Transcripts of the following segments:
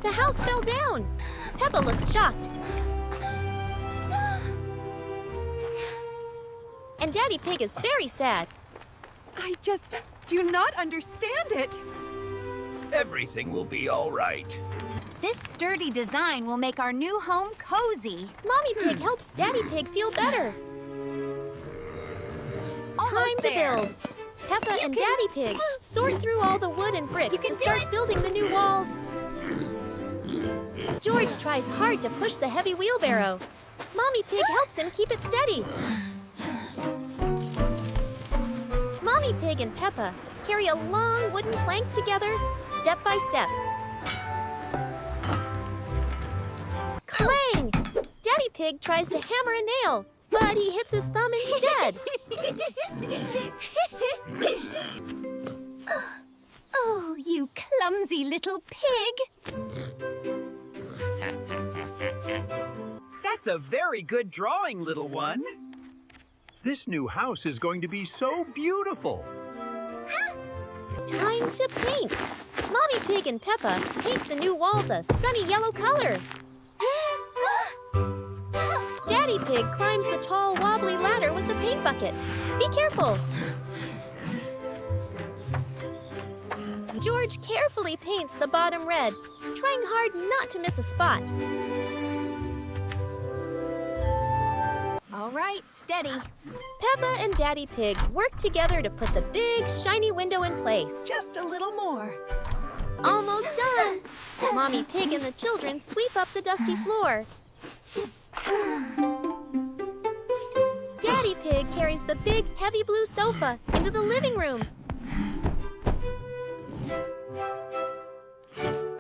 The house fell down. Peppa looks shocked. And Daddy Pig is very sad. I just do not understand it. Everything will be all right. This sturdy design will make our new home cozy. Mommy Pig helps Daddy Pig feel better. Time to build. Peppa and Daddy Pig sort through all the wood and bricks to start building the new walls. George tries hard to push the heavy wheelbarrow. Mommy Pig helps him keep it steady. Mommy Pig and Peppa carry a long wooden plank together, step by step. Clang! Daddy Pig tries to hammer a nail, but he hits his thumb instead. Oh, you clumsy little pig. That's a very good drawing, little one. This new house is going to be so beautiful. Time to paint. Mommy Pig and Peppa paint the new walls a sunny yellow color. Daddy Pig climbs the tall, wobbly ladder with the paint bucket. Be careful. George carefully paints the bottom red, trying hard not to miss a spot. All right, steady. Peppa and Daddy Pig work together to put the big, shiny window in place. Just a little more. Almost done. Mommy Pig and the children sweep up the dusty floor. Daddy Pig carries the big, heavy blue sofa into the living room.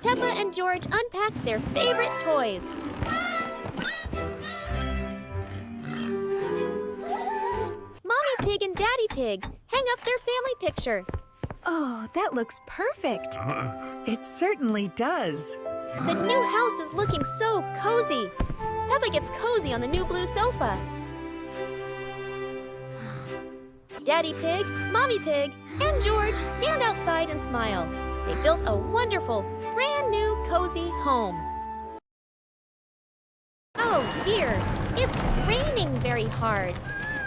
Peppa and George unpack their favorite toys. Mommy Pig and Daddy Pig hang up their family picture. Oh, that looks perfect. It certainly does. The new house is looking so cozy. Peppa gets cozy on the new blue sofa. Daddy Pig, Mommy Pig, and George stand outside and smile. They built a wonderful, brand new cozy home. Oh dear, it's raining very hard.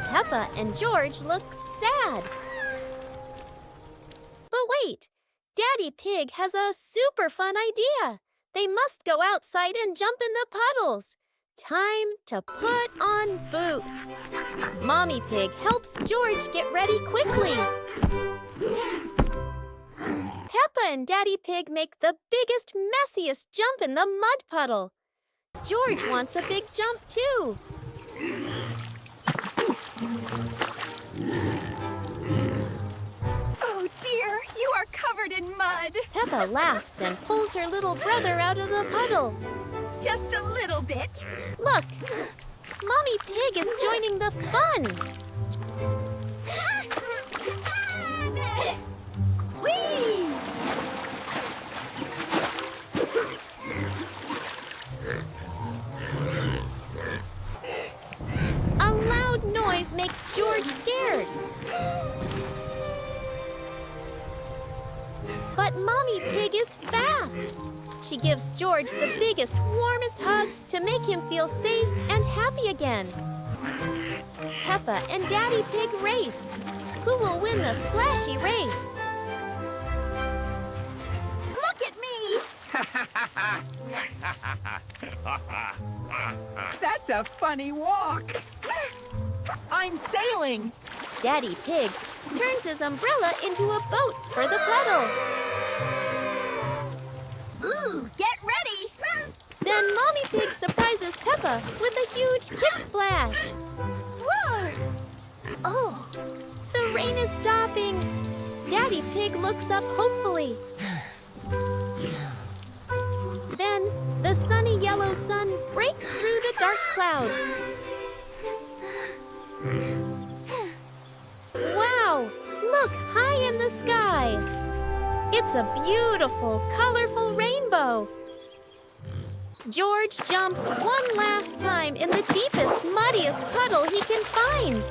Peppa and George look sad. But wait, Daddy Pig has a super fun idea. They must go outside and jump in the puddles. Time to put on boots. Mommy Pig helps George get ready quickly. Peppa and Daddy Pig make the biggest, messiest jump in the mud puddle. George wants a big jump too. Oh dear, you are covered in mud. Peppa laughs and pulls her little brother out of the puddle. Just a little bit. Look, Mommy Pig is joining the fun. Whee! A loud noise makes George scared. But Mommy Pig is fast. She gives George the biggest, warmest hug to make him feel safe and happy again. Peppa and Daddy Pig race. Who will win the splashy race? Look at me! That's a funny walk. I'm sailing. Daddy Pig turns his umbrella into a boat for the puddle. Ooh, get ready. Then Mommy Pig surprises Peppa with a huge kick splash. Whoa! Oh, the rain is stopping. Daddy Pig looks up hopefully. Then the sunny yellow sun breaks through the dark clouds. Wow, look high in the sky. It's a beautiful, colorful rainbow. George jumps one last time in the deepest, muddiest puddle he can find.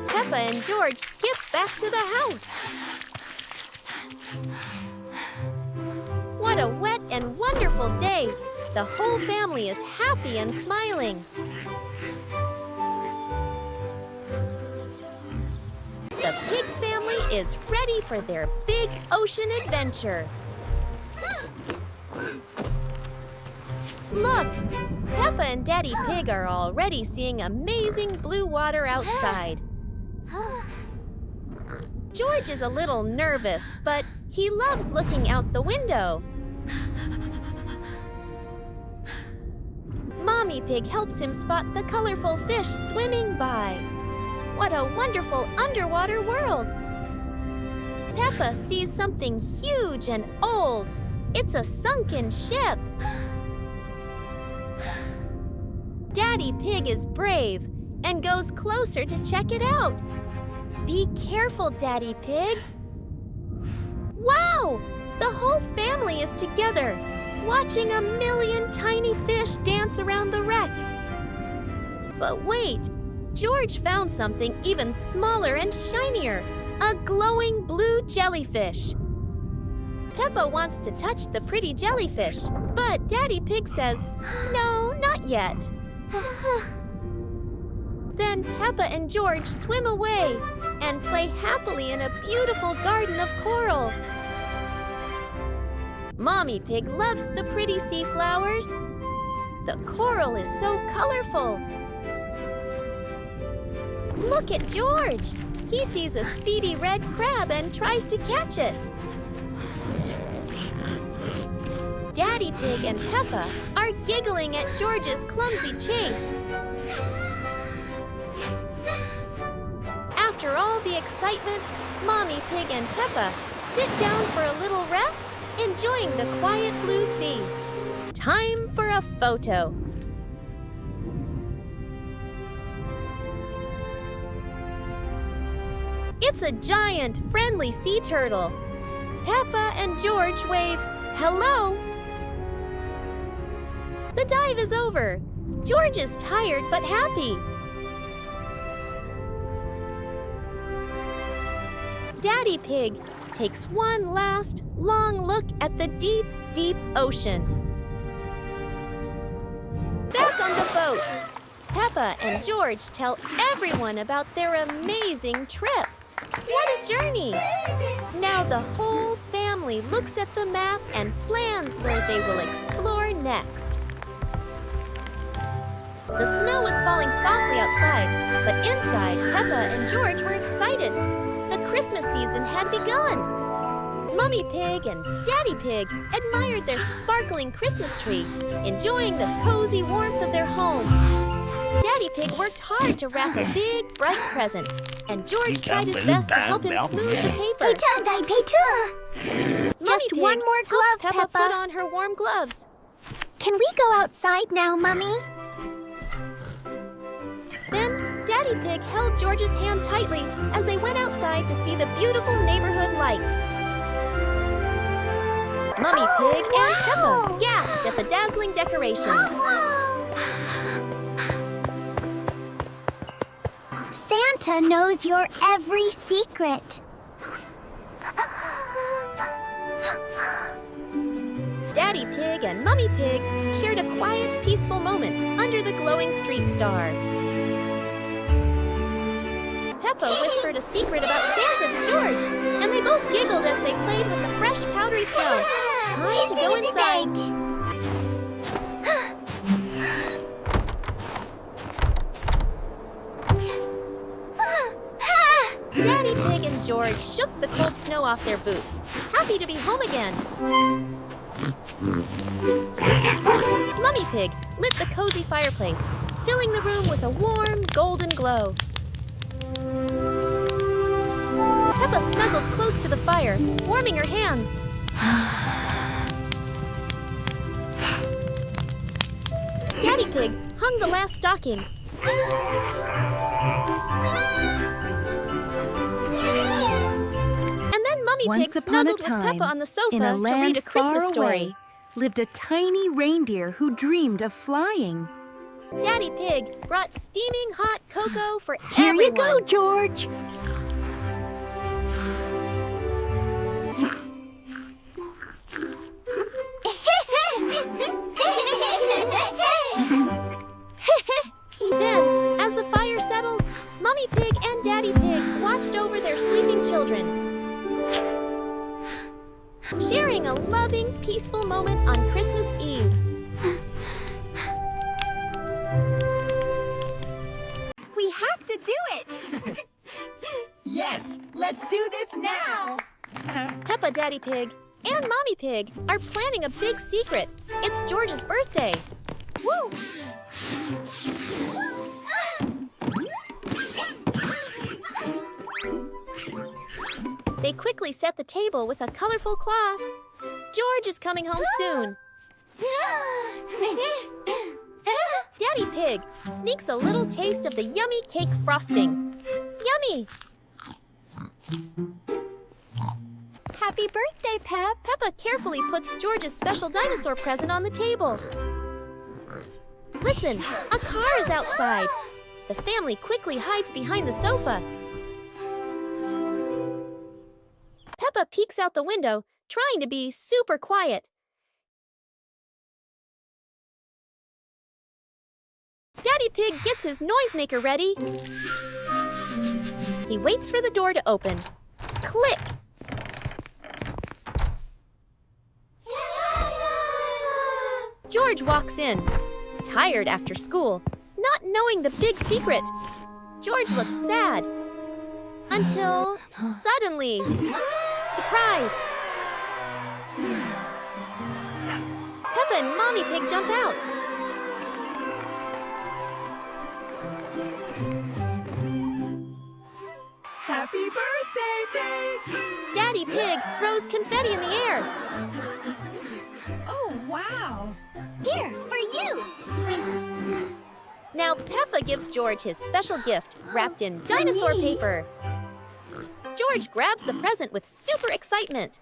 Peppa and George skip back to the house. What a wet and wonderful day! The whole family is happy and smiling. The pig family is ready for their big ocean adventure. Look! Peppa and Daddy Pig are already seeing amazing blue water outside. George is a little nervous, but he loves looking out the window. Mommy Pig helps him spot the colorful fish swimming by. What a wonderful underwater world! Peppa sees something huge and old. It's a sunken ship. Daddy Pig is brave and goes closer to check it out. Be careful, Daddy Pig. Wow! The whole family is together, watching a million tiny fish dance around the wreck. But wait, George found something even smaller and shinier, a glowing blue jellyfish. Peppa wants to touch the pretty jellyfish, but Daddy Pig says, no, not yet. Then Peppa and George swim away and play happily in a beautiful garden of coral. Mommy Pig loves the pretty sea flowers. The coral is so colorful. Look at George. He sees a speedy red crab and tries to catch it. Daddy Pig and Peppa are giggling at George's clumsy chase. After all the excitement, Mommy Pig and Peppa sit down for a little rest, enjoying the quiet blue sea. Time for a photo. It's a giant, friendly sea turtle. Peppa and George wave, hello. The dive is over. George is tired but happy. Daddy Pig takes one last, long look at the deep, deep ocean. Back on the boat, Peppa and George tell everyone about their amazing trip. What a journey! Now the whole family looks at the map and plans where they will explore next. The snow was falling softly outside, but inside, Peppa and George were excited. The Christmas season had begun. Mummy Pig and Daddy Pig admired their sparkling Christmas tree, enjoying the cozy warmth of their home. Daddy Pig worked hard to wrap a big, bright present, and George tried his best to help him smooth the paper. Just one more glove, Peppa put on her warm gloves. Can we go outside now, Mummy? Then Daddy Pig held George's hand tightly as they went outside to see the beautiful neighborhood lights. Mummy Pig and Peppa gasped at the dazzling decorations. Santa knows your every secret. Daddy Pig and Mummy Pig shared a quiet, peaceful moment under the glowing street star. Peppa whispered a secret about Santa to George, and they both giggled as they played with the fresh, powdery snow. Time to go inside. Daddy Pig and George shook the cold snow off their boots, happy to be home again. Mummy Pig lit the cozy fireplace, filling the room with a warm, golden glow. Peppa snuggled close to the fire, warming her hands. Daddy Pig hung the last stocking. And then Mummy Pig Once upon a snuggled with time, Peppa on the sofa in a to land read a Christmas far story. away, lived a tiny reindeer who dreamed of flying. Daddy Pig brought steaming hot cocoa for Here everyone. you go, George. sharing a loving, peaceful moment on Christmas Eve. We have to do it! Yes, let's do this now. Peppa, Daddy Pig, and Mommy Pig are planning a big secret. It's George's birthday. Woo! They quickly set the table with a colorful cloth. George is coming home soon. Daddy Pig sneaks a little taste of the yummy cake frosting. Yummy! Happy birthday, Pep! Peppa carefully puts George's special dinosaur present on the table. Listen, a car is outside. The family quickly hides behind the sofa. Peppa peeks out the window, trying to be super quiet. Daddy Pig gets his noisemaker ready. He waits for the door to open. Click! George walks in, tired after school, not knowing the big secret. George looks sad. Until suddenly, surprise! Peppa and Mommy Pig jump out. Happy birthday, Dave! Daddy Pig throws confetti in the air. Oh, wow! Here, for you. Now Peppa gives George his special gift, wrapped in dinosaur paper. George grabs the present with super excitement.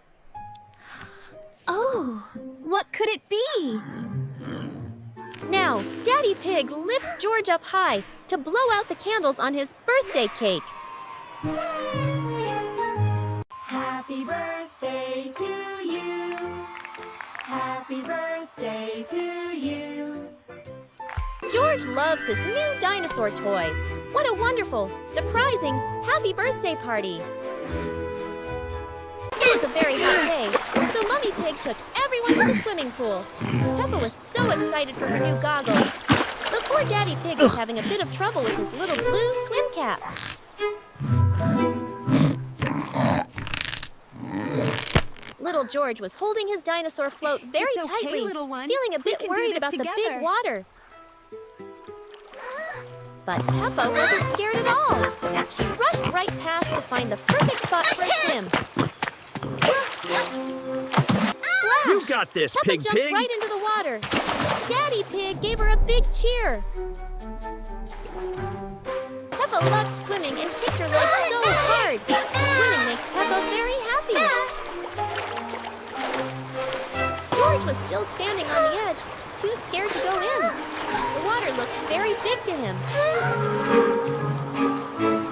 Oh, what could it be? Now, Daddy Pig lifts George up high to blow out the candles on his birthday cake. Happy birthday to you. Happy birthday to you. George loves his new dinosaur toy. What a wonderful, surprising, happy birthday party. It was a very hot day, so Mummy Pig took everyone to the swimming pool. Peppa was so excited for her new goggles. But poor Daddy Pig was having a bit of trouble with his little blue swim cap. Little George was holding his dinosaur float very It's okay, tightly, little one. feeling a We bit can do worried this about the together. big water. But Peppa wasn't scared at all. She rushed right past to find the perfect spot for a swim. Splash! You got this, Peppa Pig jumped Pig! right into the water. Daddy Pig gave her a big cheer. Peppa loved swimming and kicked her legs so hard. Swimming makes Peppa very happy. George was still standing on the edge, too scared to go in. The water looked very big to him.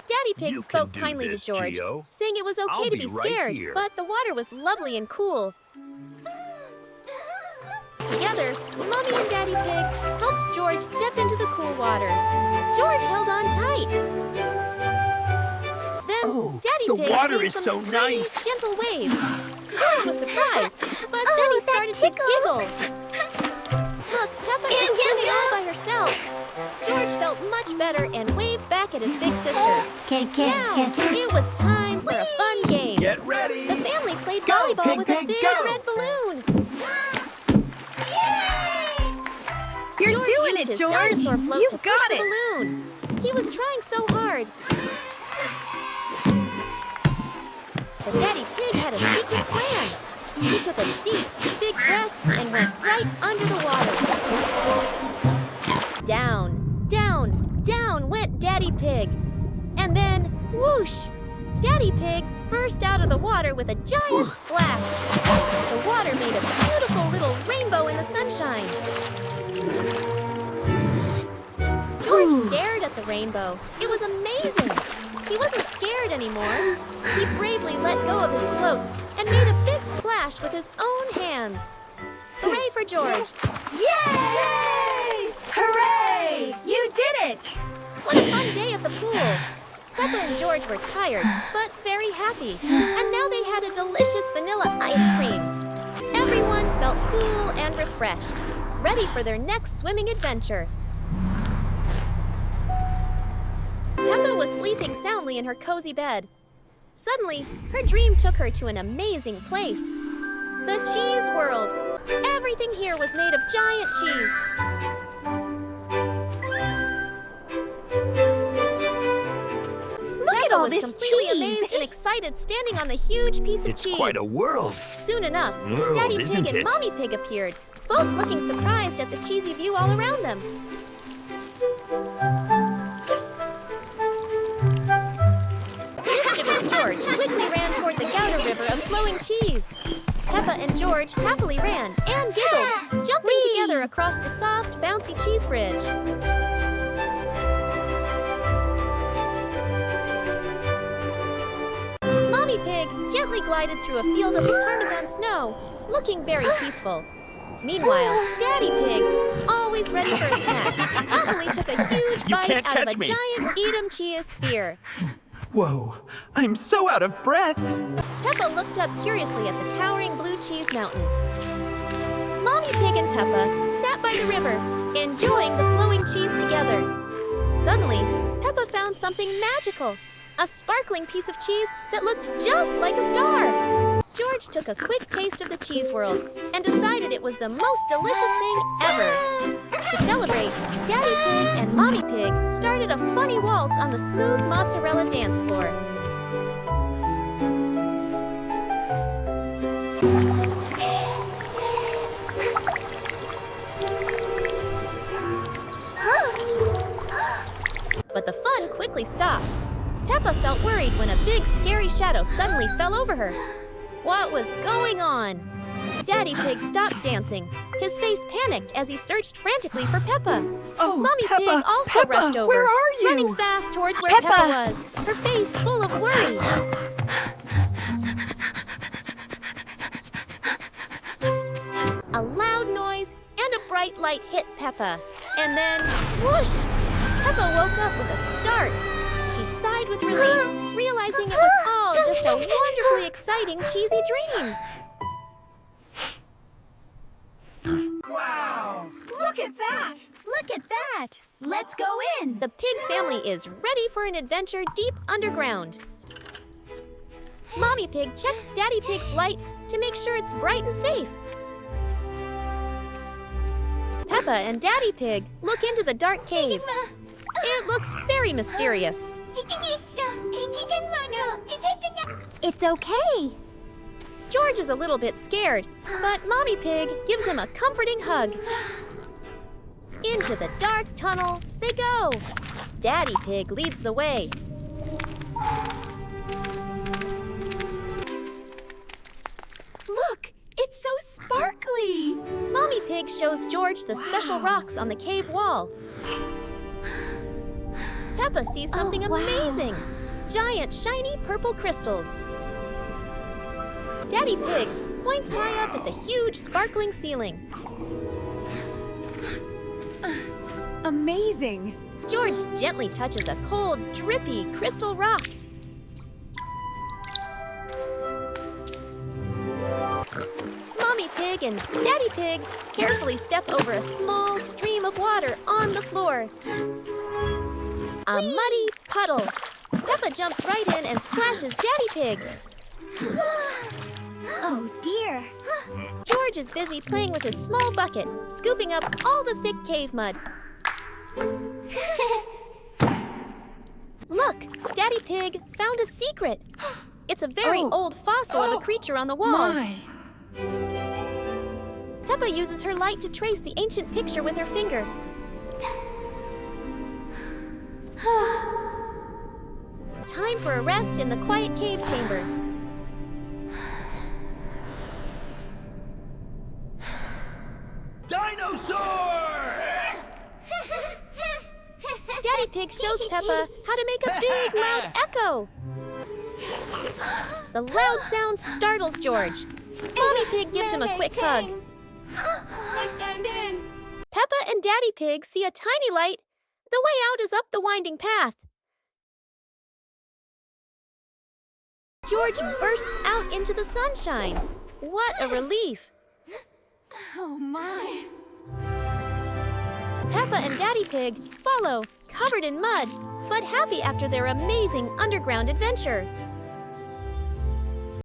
Daddy Pig You spoke can do kindly this, to George, Gio. saying it was okay I'll to be be right scared, here. but the water was lovely and cool. Together, Mommy and Daddy Pig helped George step into the cool water. George held on tight. Then Oh, Daddy the Pig water made is some so tiny, nice. gentle waves. George was surprised, but then he started to giggle. Look, Peppa is swimming all by herself. George felt much better and waved back at his big sister. Now, it was time for a fun game. Get ready! The family played Go, volleyball Pig with a Pig, big go! red balloon. You're George doing used it, his George! dinosaur float You to push got the it! balloon. He was trying so hard. But Daddy Pig had a secret plan. He took a deep, big breath and went right under the water. Down, down, down went Daddy Pig. And then, whoosh! Daddy Pig burst out of the water with a giant splash. The water made a beautiful little rainbow in the sunshine. George stared at the rainbow. It was amazing. He wasn't scared anymore. He bravely let go of his float and made a big splash with his own hands. Hooray for George! Yay! Hooray! You did it! What a fun day at the pool. Peppa and George were tired, but very happy. And now they had a delicious vanilla ice cream. felt cool and refreshed, ready for their next swimming adventure. Peppa was sleeping soundly in her cozy bed. Suddenly, her dream took her to an amazing place. The cheese world. Everything here was made of giant cheese. Look at all this completely cheese. amazed and excited, standing on the huge piece of It's cheese. quite a world. Soon enough, World, Daddy Pig isn't and it? Mommy Pig appeared, both looking surprised at the cheesy view all around them. Mischievous George quickly ran toward the Gouda River of flowing cheese. Peppa and George happily ran and giggled, jumping together across the soft, bouncy cheese bridge. Mommy Pig gently glided through a field of Parmesan snow, looking very peaceful. Meanwhile, Daddy Pig, always ready for a snack, happily took a huge You bite can't out of catch a me. giant Edam Chia sphere. Whoa, I'm so out of breath. Peppa looked up curiously at the towering blue cheese mountain. Mommy Pig and Peppa sat by the river, enjoying the flowing cheese together. Suddenly, Peppa found something magical, a sparkling piece of cheese that looked just like a star. George took a quick taste of the cheese world and decided it was the most delicious thing ever. To celebrate, Daddy Pig and Mommy Pig started a funny waltz on the smooth mozzarella dance floor. But the fun quickly stopped. Peppa felt worried when a big, scary shadow suddenly fell over her. What was going on? Daddy Pig stopped dancing. His face panicked as he searched frantically for Peppa. Oh, Mommy Peppa, Pig also Peppa, rushed over, where are you? running fast towards where Peppa! Peppa was, her face full of worry. A loud noise and a bright light hit Peppa. And then, whoosh! Peppa woke up with a start. She sighed with relief, realizing it was all just a wonderfully exciting cheesy dream. Wow! Look at that! Look at that! Let's go in! The pig family is ready for an adventure deep underground. Mommy Pig checks Daddy Pig's light to make sure it's bright and safe. Peppa and Daddy Pig look into the dark cave. It looks very mysterious. It's okay. George is a little bit scared, but Mommy Pig gives him a comforting hug. Into the dark tunnel they go. Daddy Pig leads the way. Look, it's so sparkly. Mommy Pig shows George the special rocks on the cave wall. Peppa sees something wow. amazing. Giant, shiny purple crystals. Daddy Pig points high up at the huge, sparkling ceiling. Amazing. George gently touches a cold, drippy crystal rock. Mommy Pig and Daddy Pig carefully step over a small stream of water on the floor. A muddy puddle. Peppa jumps right in and splashes Daddy Pig. Oh dear. George is busy playing with his small bucket, scooping up all the thick cave mud. Look, Daddy Pig found a secret. It's a very old fossil of a creature on the wall. My. Peppa uses her light to trace the ancient picture with her finger. Time for a rest in the quiet cave chamber. Dinosaur! Daddy Pig shows Peppa how to make a big, loud echo. The loud sound startles George. Mommy Pig gives him a quick hug. Peppa and Daddy Pig see a tiny light. The way out is up the winding path. George bursts out into the sunshine. What a relief! Oh my. Peppa and Daddy Pig follow, covered in mud, but happy after their amazing underground adventure.